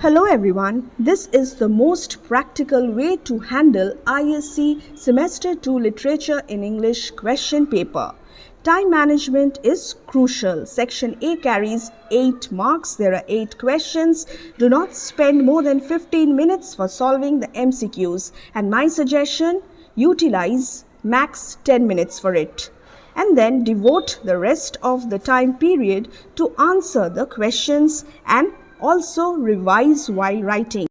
Hello everyone, this is the most practical way to handle ISC Semester 2 Literature in English question paper. Time management is crucial. Section A carries 8 marks. There are 8 questions. Do not spend more than 15 minutes for solving the MCQs. And my suggestion, utilize max 10 minutes for it. And then devote the rest of the time period to answer the questions and also revise while writing.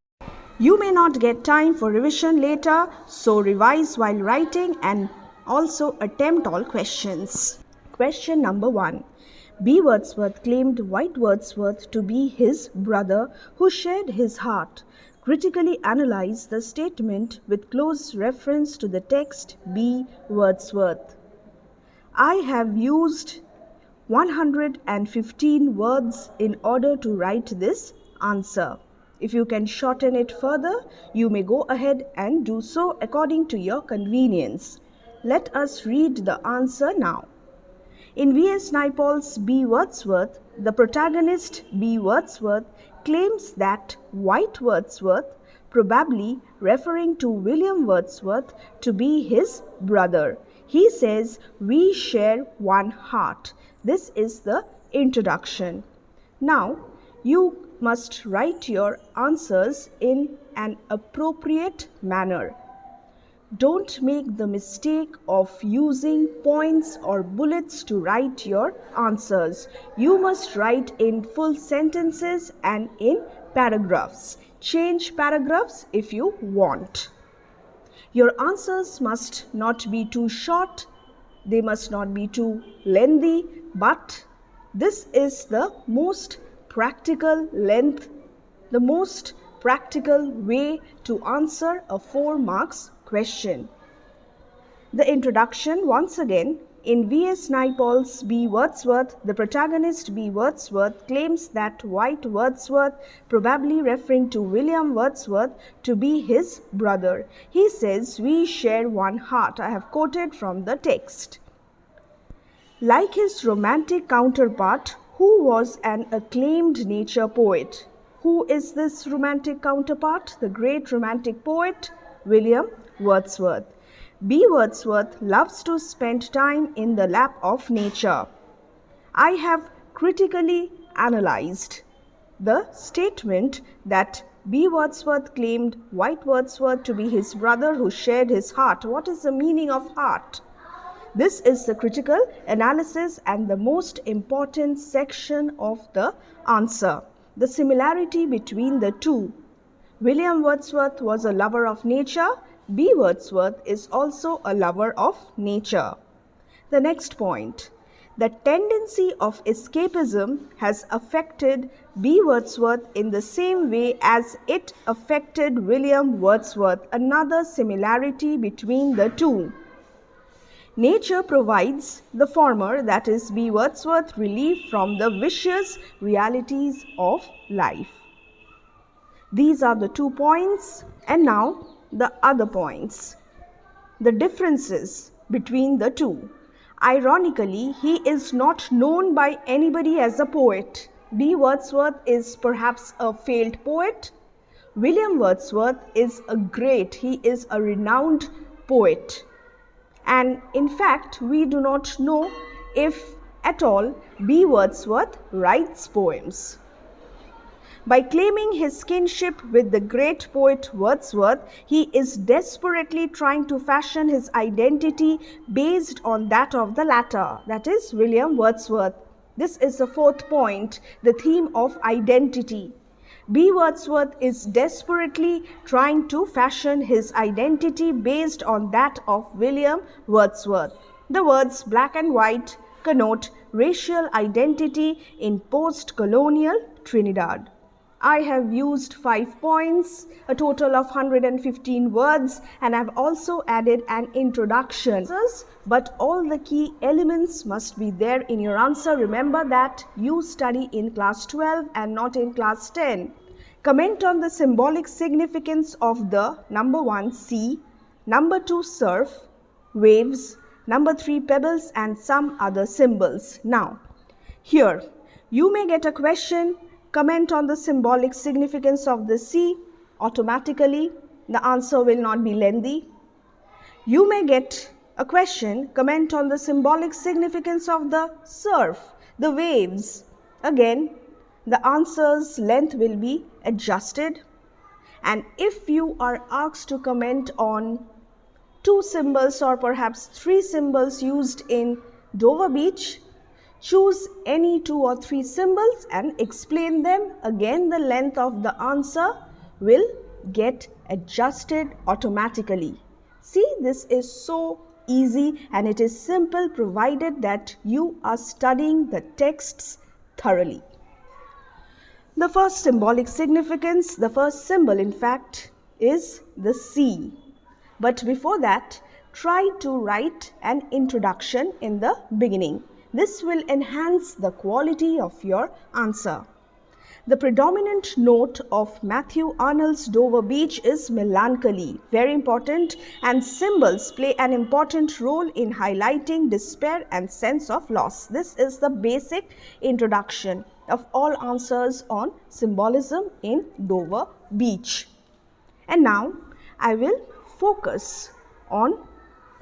You may not get time for revision later, so revise while writing and also attempt all questions. Question number 1. B. Wordsworth claimed White Wordsworth to be his brother who shared his heart. Critically analyze the statement with close reference to the text B. Wordsworth. I have used 115 words in order to write this answer. If you can shorten it further, you may go ahead and do so according to your convenience. Let us read the answer now. In V.S. Naipaul's B. Wordsworth, the protagonist B. Wordsworth claims that White Wordsworth, probably referring to William Wordsworth, to be his brother. He says, "We share one heart." This is the introduction. Now, you must write your answers in an appropriate manner. Don't make the mistake of using points or bullets to write your answers. You must write in full sentences and in paragraphs. Change paragraphs if you want. Your answers must not be too short, they must not be too lengthy, but this is the most practical length, the most practical way to answer a 4 marks question. The introduction once again. In V.S. Naipaul's B. Wordsworth, the protagonist B. Wordsworth claims that White Wordsworth, probably referring to William Wordsworth, to be his brother. He says, "We share one heart." I have quoted from the text. Like his romantic counterpart, who was an acclaimed nature poet. Who is this romantic counterpart? The great romantic poet, William Wordsworth. B. Wordsworth loves to spend time in the lap of nature. I have critically analyzed the statement that B. Wordsworth claimed White Wordsworth to be his brother who shared his heart. What is the meaning of heart? This is the critical analysis and the most important section of the answer. The similarity between the two. William Wordsworth was a lover of nature. B. Wordsworth is also a lover of nature. The next point. The tendency of escapism has affected B. Wordsworth in the same way as it affected William Wordsworth. Another similarity between the two. Nature provides the former, that is B. Wordsworth, relief from the vicious realities of life. These are the 2 points, and now the other points. The differences between the two. Ironically, he is not known by anybody as a poet. B. Wordsworth is perhaps a failed poet. William Wordsworth is he is a renowned poet. And in fact, we do not know if at all B. Wordsworth writes poems. By claiming his kinship with the great poet Wordsworth, he is desperately trying to fashion his identity based on that of the latter, that is William Wordsworth. This is the 4th point, the theme of identity. B. Wordsworth is desperately trying to fashion his identity based on that of William Wordsworth. The words black and white connote racial identity in post-colonial Trinidad. I have used 5 points, a total of 115 words, and I've also added an introduction. But all the key elements must be there in your answer. Remember that you study in class 12 and not in class 10. Comment on the symbolic significance of the number 1, sea, number 2, surf, waves, number 3, pebbles, and some other symbols. Now, here you may get a question comment on the symbolic significance of the sea, automatically the answer will not be lengthy. You may get a question, comment on the symbolic significance of the surf, the waves. Again, the answer's length will be adjusted. And if you are asked to comment on 2 symbols or perhaps 3 symbols used in Dover Beach, choose any 2 or 3 symbols and explain them. Again, the length of the answer will get adjusted automatically. See, this is so easy and it is simple provided that you are studying the texts thoroughly. The first symbolic significance, the first symbol in fact, is the sea. But before that, try to write an introduction in the beginning. This will enhance the quality of your answer. The predominant note of Matthew Arnold's Dover Beach is melancholy, very important, and symbols play an important role in highlighting despair and sense of loss. This is the basic introduction of all answers on symbolism in Dover Beach. And now I will focus on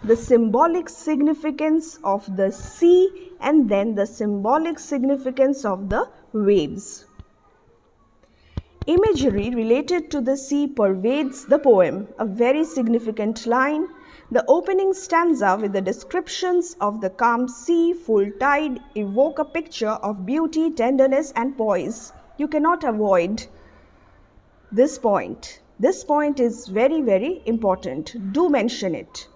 the symbolic significance of the sea and then the symbolic significance of the waves. Imagery related to the sea pervades the poem, a very significant line. The opening stanza with the descriptions of the calm sea, full tide, evoke a picture of beauty, tenderness and poise. You cannot avoid this point. This point is very, very important. Do mention it.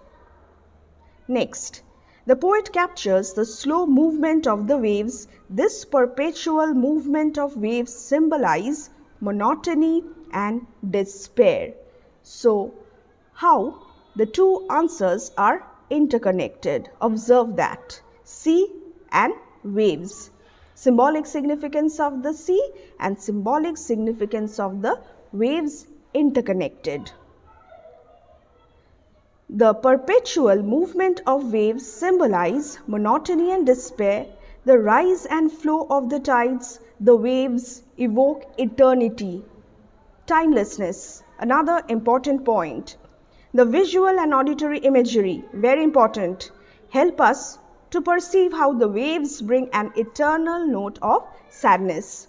Next, the poet captures the slow movement of the waves. This perpetual movement of waves symbolize monotony and despair. So, how the 2 answers are interconnected? Observe that. Sea and waves. Symbolic significance of the sea and symbolic significance of the waves interconnected. The perpetual movement of waves symbolize monotony and despair. The rise and flow of the tides, the waves evoke eternity, timelessness. Another important point. The visual and auditory imagery, very important, help us to perceive how the waves bring an eternal note of sadness.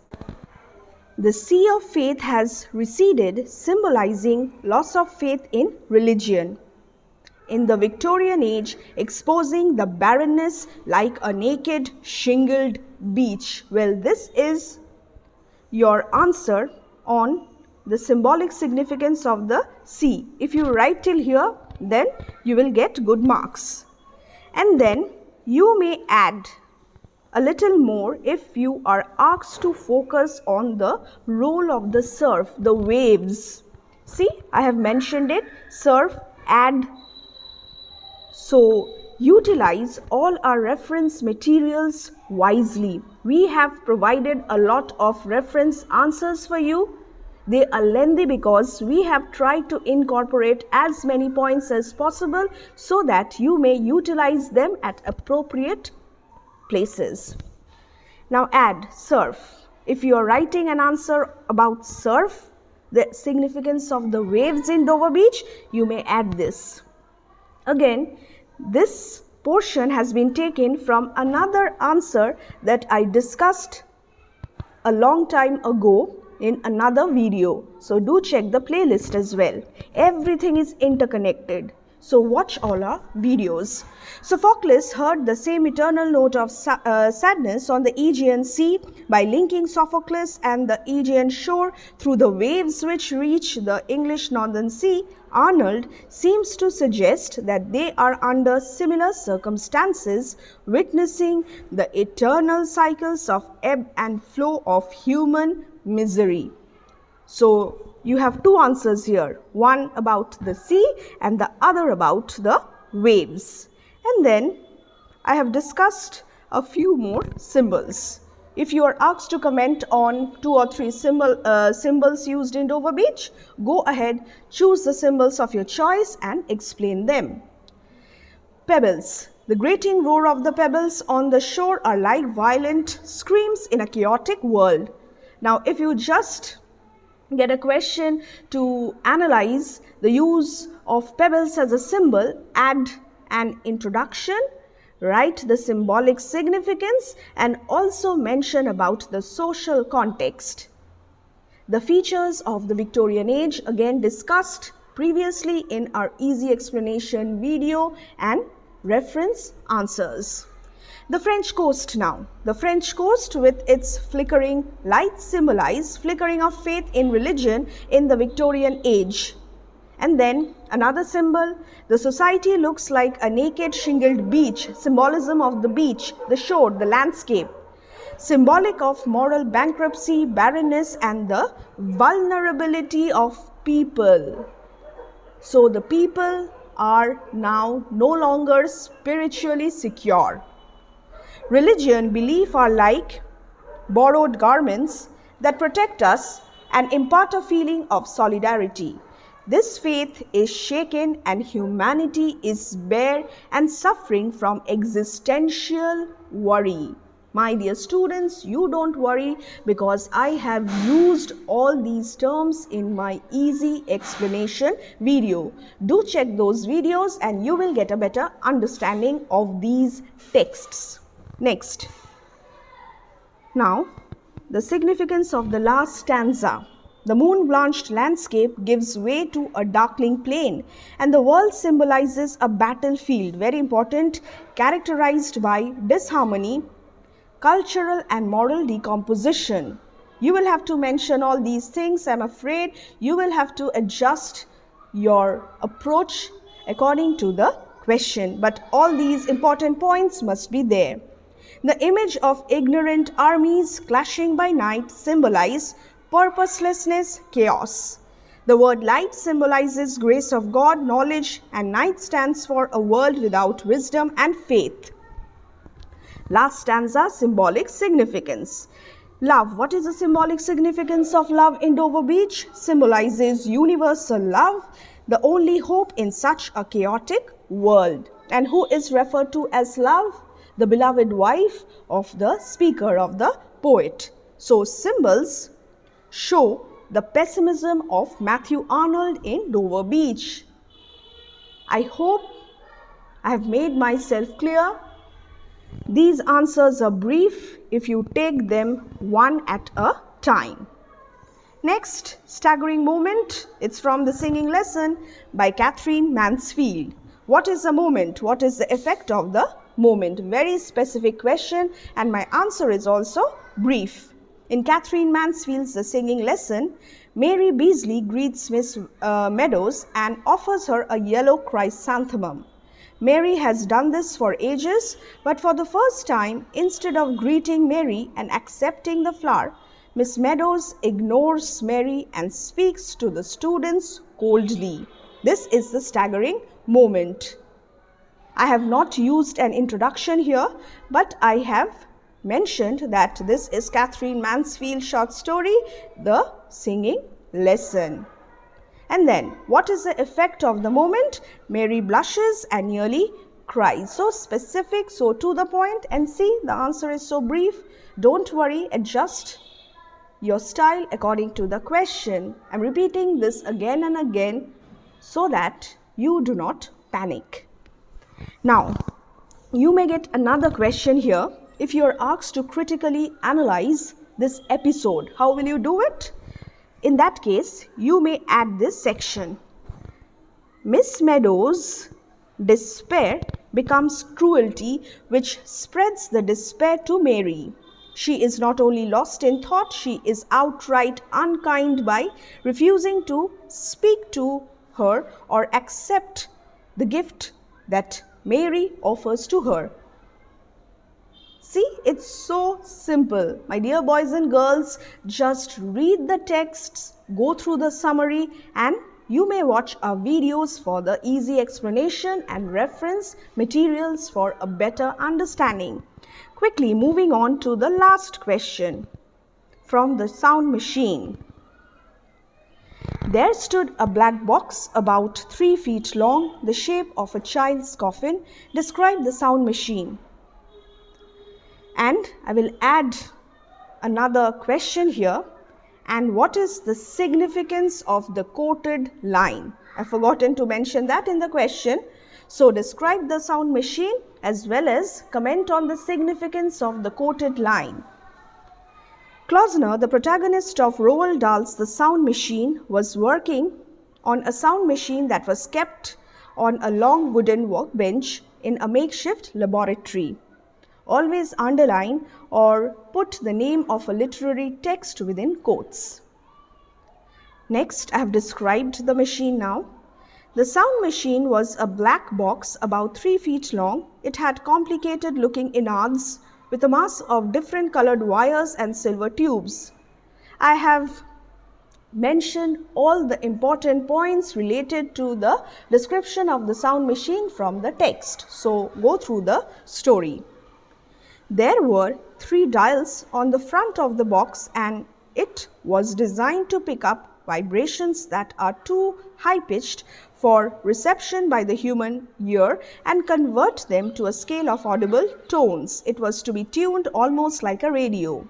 The sea of faith has receded, symbolizing loss of faith in religion. In the Victorian age, exposing the barrenness like a naked shingled beach. Well, this is your answer on the symbolic significance of the sea. If you write till here, then you will get good marks. And then you may add a little more if you are asked to focus on the role of the surf, the waves. See, I have mentioned it, surf, add. So, utilize all our reference materials wisely. We have provided a lot of reference answers for you. They are lengthy because we have tried to incorporate as many points as possible so that you may utilize them at appropriate places. Now add surf. If you are writing an answer about surf, the significance of the waves in Dover Beach, you may add this. Again, this portion has been taken from another answer that I discussed a long time ago in another video. So do check the playlist as well. Everything is interconnected. So watch all our videos. Sophocles heard the same eternal note of sadness on the Aegean Sea by linking Sophocles and the Aegean shore through the waves which reach the English Northern Sea. Arnold seems to suggest that they are under similar circumstances, witnessing the eternal cycles of ebb and flow of human misery. So you have 2 answers here, one about the sea and the other about the waves. And then I have discussed a few more symbols. If you are asked to comment on 2 or 3 symbols used in Dover Beach, go ahead, choose the symbols of your choice and explain them. Pebbles. The grating roar of the pebbles on the shore are like violent screams in a chaotic world. Now, if you just get a question to analyze the use of pebbles as a symbol, add an introduction, write the symbolic significance, and also mention about the social context. The features of the Victorian age again discussed previously in our easy explanation video and reference answers. The French coast now. The French coast with its flickering lights symbolize flickering of faith in religion in the Victorian age. And then another symbol, the society looks like a naked shingled beach, symbolism of the beach, the shore, the landscape, symbolic of moral bankruptcy, barrenness, and the vulnerability of people. So the people are now no longer spiritually secure. Religion, belief are like borrowed garments that protect us and impart a feeling of solidarity. This faith is shaken and humanity is bare and suffering from existential worry. My dear students, you don't worry because I have used all these terms in my easy explanation video. Do check those videos and you will get a better understanding of these texts. Next. Now, the significance of the last stanza. The moon-blanched landscape gives way to a darkling plain, and the world symbolizes a battlefield, very important, characterized by disharmony, cultural and moral decomposition. You will have to mention all these things. I'm afraid you will have to adjust your approach according to the question, but all these important points must be there. The image of ignorant armies clashing by night symbolize purposelessness, chaos. The word light symbolizes grace of God, knowledge, and night stands for a world without wisdom and faith. Last stanza, symbolic significance. Love. What is the symbolic significance of love in Dover Beach? Symbolizes universal love, the only hope in such a chaotic world. And who is referred to as love? The beloved wife of the speaker, of the poet. So symbols show the pessimism of Matthew Arnold in Dover Beach. I hope I have made myself clear. These answers are brief if you take them one at a time. Next, Staggering Moment. It's from the singing lesson by Catherine Mansfield. What is a moment? What is the effect of the moment? Very specific question, and my answer is also brief. In Catherine Mansfield's The Singing Lesson, Mary Beazley greets Miss Meadows and offers her a yellow chrysanthemum. Mary has done this for ages, but for the first time, instead of greeting Mary and accepting the flower, Miss Meadows ignores Mary and speaks to the students coldly. This is the staggering moment. I have not used an introduction here, but I have mentioned that this is Catherine Mansfield's short story, The Singing Lesson. And then, what is the effect of the moment? Mary blushes and nearly cries. So specific, so to the point, and see, the answer is so brief. Don't worry, adjust your style according to the question. I'm repeating this again and again so that you do not panic. Now, you may get another question here. If you are asked to critically analyze this episode, how will you do it? In that case, you may add this section. Miss Meadows' despair becomes cruelty, which spreads the despair to Mary. She is not only lost in thought, she is outright unkind by refusing to speak to her or accept the gift that Mary offers to her. See, it's so simple. My dear boys and girls, just read the texts, go through the summary, and you may watch our videos for the easy explanation and reference materials for a better understanding. Quickly moving on to the last question from the sound machine. There stood a black box about 3 feet long, the shape of a child's coffin. Describe the sound machine. And I will add another question here. And what is the significance of the quoted line? I've forgotten to mention that in the question. So describe the sound machine as well as comment on the significance of the quoted line. Klausner, the protagonist of Roald Dahl's The Sound Machine, was working on a sound machine that was kept on a long wooden workbench in a makeshift laboratory. Always underline or put the name of a literary text within quotes. Next, I have described the machine now. The sound machine was a black box about 3 feet long. It had complicated looking innards with a mass of different colored wires and silver tubes. I have mentioned all the important points related to the description of the sound machine from the text. So go through the story. There were 3 dials on the front of the box and it was designed to pick up vibrations that are too high-pitched for reception by the human ear and convert them to a scale of audible tones. It was to be tuned almost like a radio.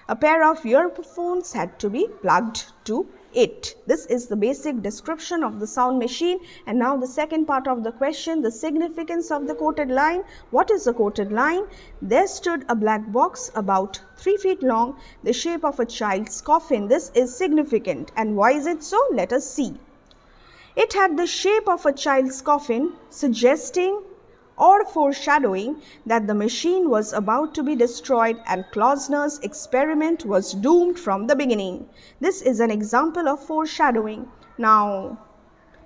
A pair of earphones had to be plugged to it. This is the basic description of the sound machine. And now the second part of the question, the significance of the quoted line. What is a quoted line? There stood a black box about 3 feet long, the shape of a child's coffin. This is significant. And why is it so? Let us see. It had the shape of a child's coffin, suggesting or foreshadowing that the machine was about to be destroyed and Klausner's experiment was doomed from the beginning. This is an example of foreshadowing. Now,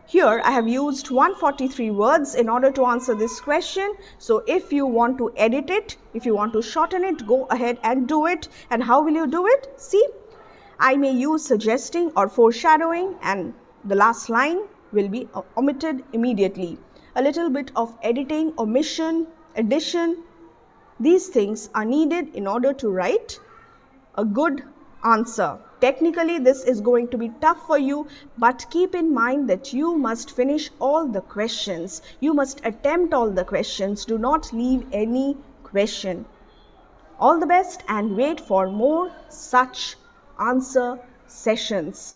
here I have used 143 words in order to answer this question. So if you want to edit it, if you want to shorten it, go ahead and do it. And how will you do it? See, I may use suggesting or foreshadowing, and the last line will be omitted immediately. A little bit of editing, omission, addition, these things are needed in order to write a good answer. Technically, this is going to be tough for you, but keep in mind that you must finish all the questions. You must attempt all the questions. Do not leave any question. All the best and wait for more such answer sessions.